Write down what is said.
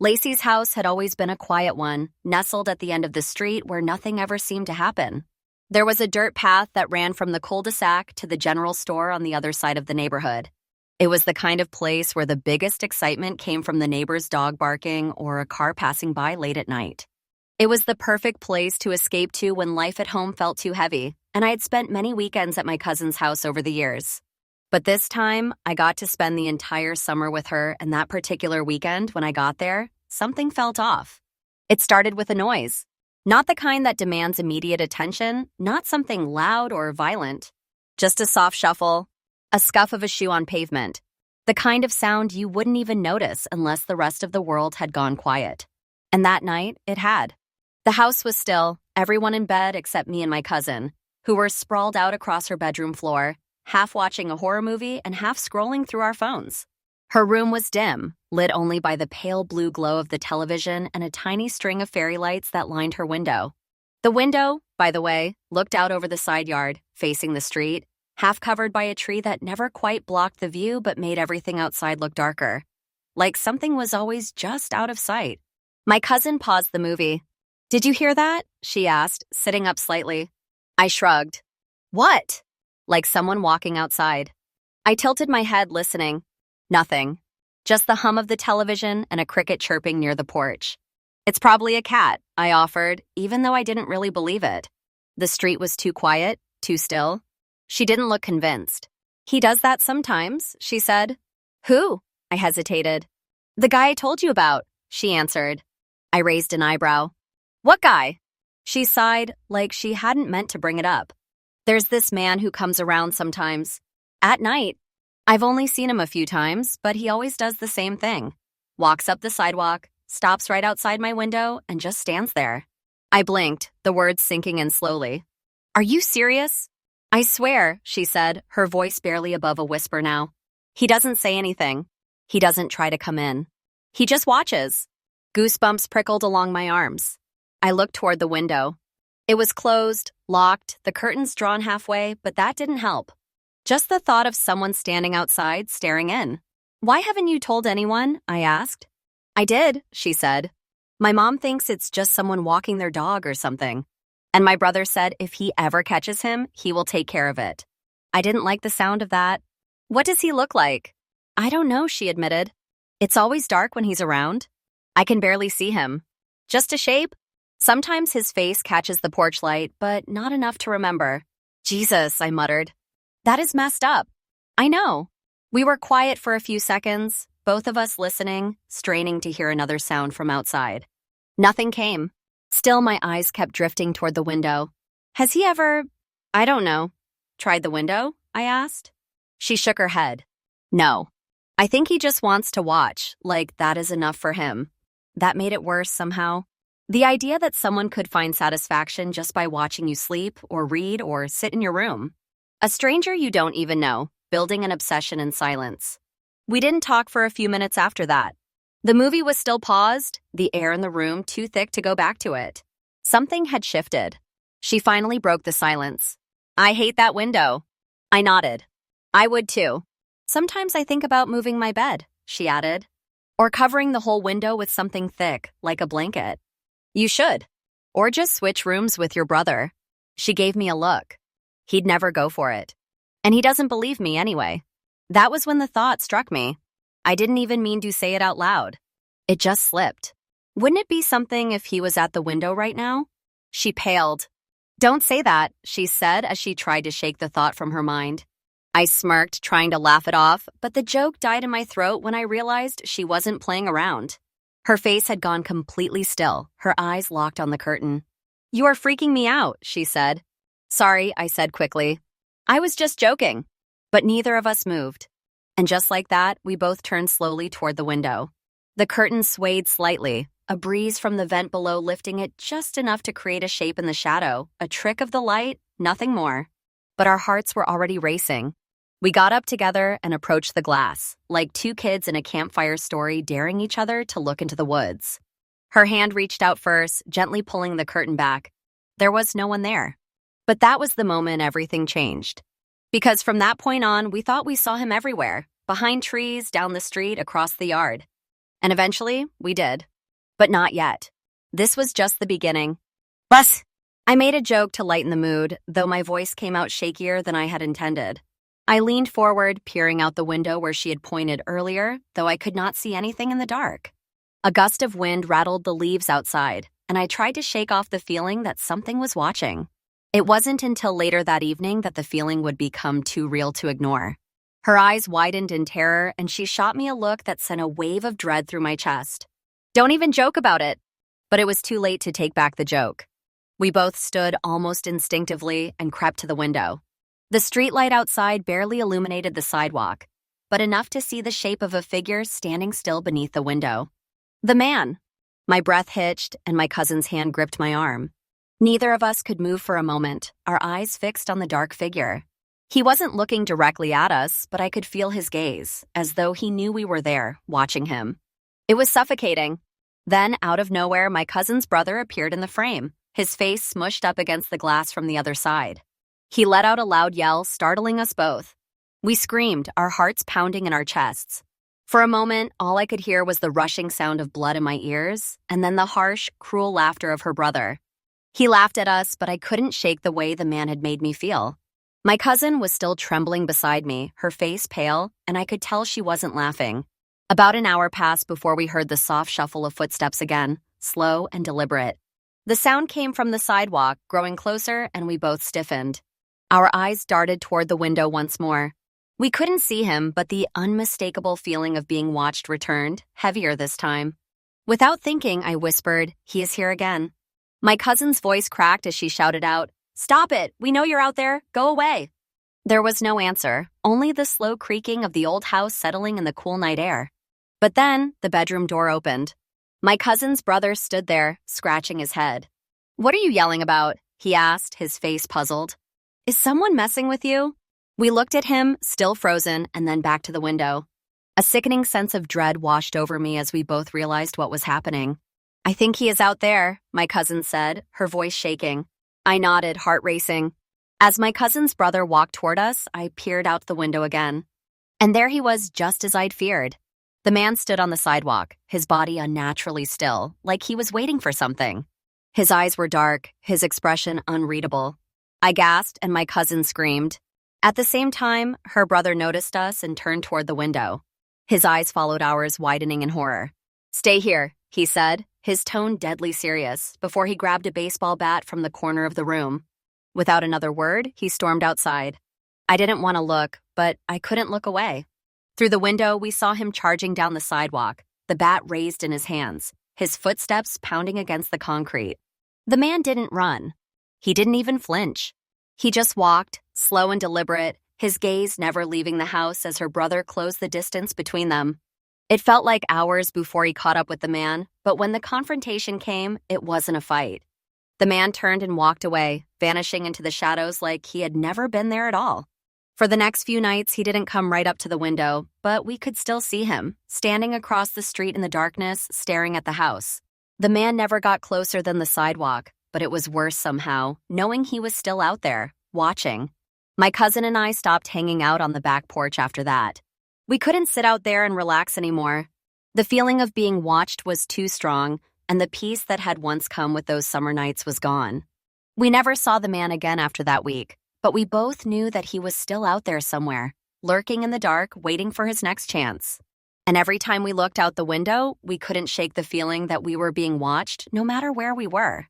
Lacey's house had always been a quiet one, nestled at the end of the street where nothing ever seemed to happen. There was a dirt path that ran from the cul-de-sac to the general store on the other side of the neighborhood. It was the kind of place where the biggest excitement came from the neighbor's dog barking or a car passing by late at night. It was the perfect place to escape to when life at home felt too heavy, and I had spent many weekends at my cousin's house over the years. But this time, I got to spend the entire summer with her, and that particular weekend, when I got there, something felt off. It started with a noise. Not the kind that demands immediate attention, not something loud or violent. Just a soft shuffle, a scuff of a shoe on pavement. The kind of sound you wouldn't even notice unless the rest of the world had gone quiet. And that night, it had. The house was still, everyone in bed except me and my cousin, who were sprawled out across her bedroom floor, half watching a horror movie and half scrolling through our phones. Her room was dim, lit only by the pale blue glow of the television and a tiny string of fairy lights that lined her window. The window, by the way, looked out over the side yard, facing the street, half covered by a tree that never quite blocked the view but made everything outside look darker. Like something was always just out of sight. My cousin paused the movie. "Did you hear that?" she asked, sitting up slightly. I shrugged. "What?" Like someone walking outside. I tilted my head, listening. Nothing. Just the hum of the television and a cricket chirping near the porch. "It's probably a cat," I offered, even though I didn't really believe it. The street was too quiet, too still. She didn't look convinced. "He does that sometimes," she said. "Who?" I hesitated. "The guy I told you about," she answered. I raised an eyebrow. "What guy?" She sighed, like she hadn't meant to bring it up. "There's this man who comes around sometimes. At night. I've only seen him a few times, but he always does the same thing. Walks up the sidewalk, stops right outside my window, and just stands there." I blinked, the words sinking in slowly. "Are you serious?" "I swear," she said, her voice barely above a whisper now. "He doesn't say anything. He doesn't try to come in. He just watches." Goosebumps prickled along my arms. I looked toward the window. It was closed, locked, the curtains drawn halfway, but that didn't help. Just the thought of someone standing outside, staring in. "Why haven't you told anyone?" I asked. "I did," she said. "My mom thinks it's just someone walking their dog or something. And my brother said if he ever catches him, he will take care of it." I didn't like the sound of that. "What does he look like?" "I don't know," she admitted. "It's always dark when he's around. I can barely see him. Just a shape. Sometimes his face catches the porch light, but not enough to remember." "Jesus," I muttered. "That is messed up." "I know." We were quiet for a few seconds, both of us listening, straining to hear another sound from outside. Nothing came. Still, my eyes kept drifting toward the window. "Has he ever, I don't know, tried the window?" I asked. She shook her head. "No. I think he just wants to watch, like that is enough for him." That made it worse somehow. The idea that someone could find satisfaction just by watching you sleep or read or sit in your room. A stranger you don't even know, building an obsession in silence. We didn't talk for a few minutes after that. The movie was still paused, the air in the room too thick to go back to it. Something had shifted. She finally broke the silence. "I hate that window." I nodded. "I would too. Sometimes I think about moving my bed," she added. "Or covering the whole window with something thick, like a blanket." "You should. Or just switch rooms with your brother." She gave me a look. He'd never go for it. And he doesn't believe me anyway. That was when the thought struck me. I didn't even mean to say it out loud. It just slipped. Wouldn't it be something if he was at the window right now? She paled. "Don't say that," she said as she tried to shake the thought from her mind. I smirked, trying to laugh it off, but the joke died in my throat when I realized she wasn't playing around. Her face had gone completely still, her eyes locked on the curtain. "You are freaking me out," she said. "Sorry," I said quickly. "I was just joking." But neither of us moved. And just like that, we both turned slowly toward the window. The curtain swayed slightly, a breeze from the vent below lifting it just enough to create a shape in the shadow, a trick of the light, nothing more. But our hearts were already racing. We got up together and approached the glass, like two kids in a campfire story daring each other to look into the woods. Her hand reached out first, gently pulling the curtain back. There was no one there. But that was the moment everything changed. Because from that point on, we thought we saw him everywhere, behind trees, down the street, across the yard. And eventually, we did. But not yet. This was just the beginning. Bus! I made a joke to lighten the mood, though my voice came out shakier than I had intended. I leaned forward, peering out the window where she had pointed earlier, though I could not see anything in the dark. A gust of wind rattled the leaves outside, and I tried to shake off the feeling that something was watching. It wasn't until later that evening that the feeling would become too real to ignore. Her eyes widened in terror, and she shot me a look that sent a wave of dread through my chest. Don't even joke about it. But it was too late to take back the joke. We both stood almost instinctively and crept to the window. The streetlight outside barely illuminated the sidewalk, but enough to see the shape of a figure standing still beneath the window. The man! My breath hitched, and my cousin's hand gripped my arm. Neither of us could move for a moment, our eyes fixed on the dark figure. He wasn't looking directly at us, but I could feel his gaze, as though he knew we were there, watching him. It was suffocating. Then, out of nowhere, my cousin's brother appeared in the frame, his face smushed up against the glass from the other side. He let out a loud yell, startling us both. We screamed, our hearts pounding in our chests. For a moment, all I could hear was the rushing sound of blood in my ears, and then the harsh, cruel laughter of her brother. He laughed at us, but I couldn't shake the way the man had made me feel. My cousin was still trembling beside me, her face pale, and I could tell she wasn't laughing. About an hour passed before we heard the soft shuffle of footsteps again, slow and deliberate. The sound came from the sidewalk, growing closer, and we both stiffened. Our eyes darted toward the window once more. We couldn't see him, but the unmistakable feeling of being watched returned, heavier this time. Without thinking, I whispered, "He is here again." My cousin's voice cracked as she shouted out, "Stop it! We know you're out there! Go away!" There was no answer, only the slow creaking of the old house settling in the cool night air. But then, the bedroom door opened. My cousin's brother stood there, scratching his head. "What are you yelling about?" he asked, his face puzzled. "Is someone messing with you?" We looked at him, still frozen, and then back to the window. A sickening sense of dread washed over me as we both realized what was happening. "I think he is out there," my cousin said, her voice shaking. I nodded, heart racing. As my cousin's brother walked toward us, I peered out the window again. And there he was, just as I'd feared. The man stood on the sidewalk, his body unnaturally still, like he was waiting for something. His eyes were dark, his expression unreadable. I gasped, and my cousin screamed. At the same time, her brother noticed us and turned toward the window. His eyes followed ours, widening in horror. "Stay here," he said, his tone deadly serious, before he grabbed a baseball bat from the corner of the room. Without another word, he stormed outside. I didn't want to look, but I couldn't look away. Through the window, we saw him charging down the sidewalk, the bat raised in his hands, his footsteps pounding against the concrete. The man didn't run. He didn't even flinch. He just walked, slow and deliberate, his gaze never leaving the house as her brother closed the distance between them. It felt like hours before he caught up with the man, but when the confrontation came, it wasn't a fight. The man turned and walked away, vanishing into the shadows like he had never been there at all. For the next few nights, he didn't come right up to the window, but we could still see him, standing across the street in the darkness, staring at the house. The man never got closer than the sidewalk, but it was worse somehow, knowing he was still out there, watching. My cousin and I stopped hanging out on the back porch after that. We couldn't sit out there and relax anymore. The feeling of being watched was too strong, and the peace that had once come with those summer nights was gone. We never saw the man again after that week, but we both knew that he was still out there somewhere, lurking in the dark, waiting for his next chance. And every time we looked out the window, we couldn't shake the feeling that we were being watched, no matter where we were.